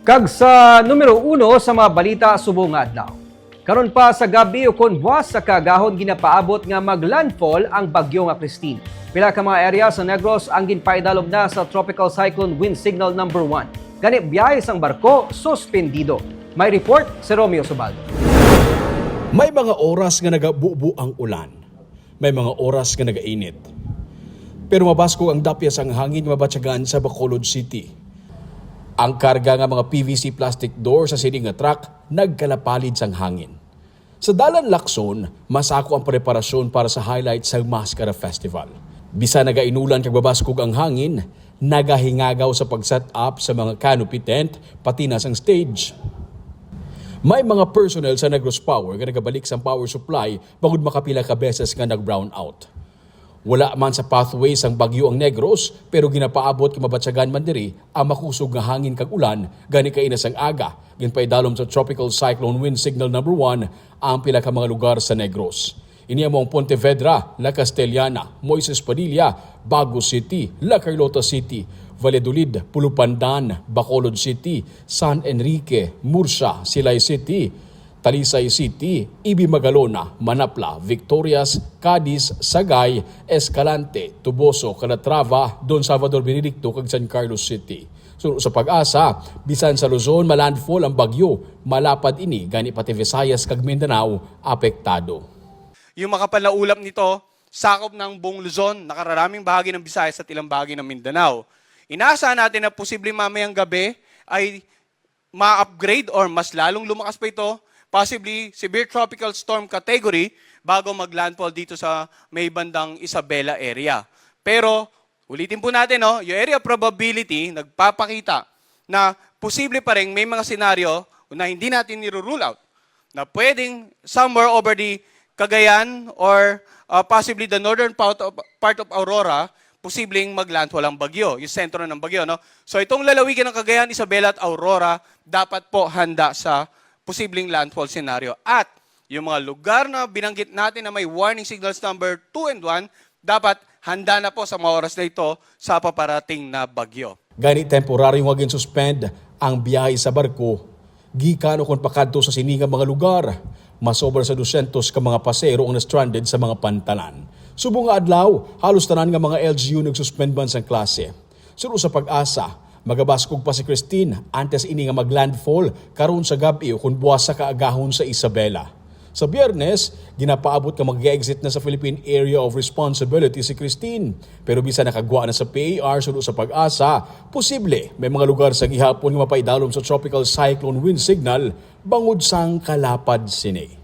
Kag sa numero 1 sa mga balita subong nga adlaw. Karon pa sa gabi ukon buwas sa kagahon ginapaabot nga maglandfall ang bagyo nga Christine. Pila ka mga area sa Negros ang ginpaidalog na sa tropical cyclone wind signal number 1. Gani biyahe sang barko suspendido. May report si Romeo Subaldo. May mga oras nga nagabubu ang ulan. May mga oras nga nagainit. Pero mabasko ang dapyas ang hangin nga mabatyagan sa Bacolod City. Ang karga nga mga PVC plastic door sa sining nga truck nagkalapalid sang hangin. Sa Dalan Lacson, masako ang preparasyon para sa highlight sa Mascara Festival. Bisa nagainulan kag babaskog ang hangin, nagahingagaw sa pag-set up sa mga canopy tent pati na sang stage. May mga personnel sa Negros Power nga nagabalik sa power supply bangod makapila ka beses nga nag-brown out. Wala man sa pathways ang bagyo ang Negros pero ginapaabot kay mabatyagan man diri ang makusog nga hangin kag ulan gani kay inas ang aga ginpaidalom sa tropical cyclone wind signal number 1 ang pila ka mga lugar sa Negros. Iniya mo ang Pontevedra, La Castellana, Moises Padilla, Bagos City, La Carlota City, Valladolid, Pulupandan, Bacolod City, San Enrique, Murcia, Silay City, Talisay City, Ibi Magalona, Manapla, Victorias, Cadiz, Sagay, Escalante, Tuboso, Calatrava, Don Salvador Benedicto, kag San Carlos City. So sa pag-asa, bisan sa Luzon malandfall ang bagyo, malapad ini gani pati Visayas kag Mindanao apektado. Yung makapal na ulap nito, sakop ng buong Luzon, nakararaming bahagi ng Visayas at ilang bahagi ng Mindanao. Inaasahan natin na posibleng mamayang gabi ay ma-upgrade or mas lalong lumakas pa ito, possibly severe tropical storm category bago mag-landfall dito sa may bandang Isabela area. Pero ulitin po natin, yung area probability nagpapakita na posible pa rin may mga senaryo na hindi natin niro-rule out na pwedeng somewhere over the Cagayan or possibly the northern part of Aurora, posibleng maglandfall ang bagyo, yung sentro ng bagyo. No? So itong lalawigan ng Cagayan, Isabela at Aurora, dapat po handa sa posibleng landfall scenario. At yung mga lugar na binanggit natin na may warning signals number 2 and 1, dapat handa na po sa mga oras na ito sa paparating na bagyo. Gani temporaryong wagin suspend ang biyahe sa barko, gikan o kung pakadto sa siningang mga lugar. Masobra sa 200 ka mga pasero ang na-stranded sa mga pantalan. Subong nga adlaw, halos tanan nga mga LGU nagsuspend man sang klase. Suro sa pag-asa, magabaskog pa si Christine antes ini nga maglandfall karon sa gabi o kung buwas sa kaagahon sa Isabela. Sa Biyernes, ginapaabot ka mag-exit na sa Philippine Area of Responsibility si Christine. Pero bisa nakagwa na sa PAR suro sa pag-asa, posible may mga lugar sa gihapon nga mapaidalom sa tropical cyclone wind signal bangod sang kalapad sini.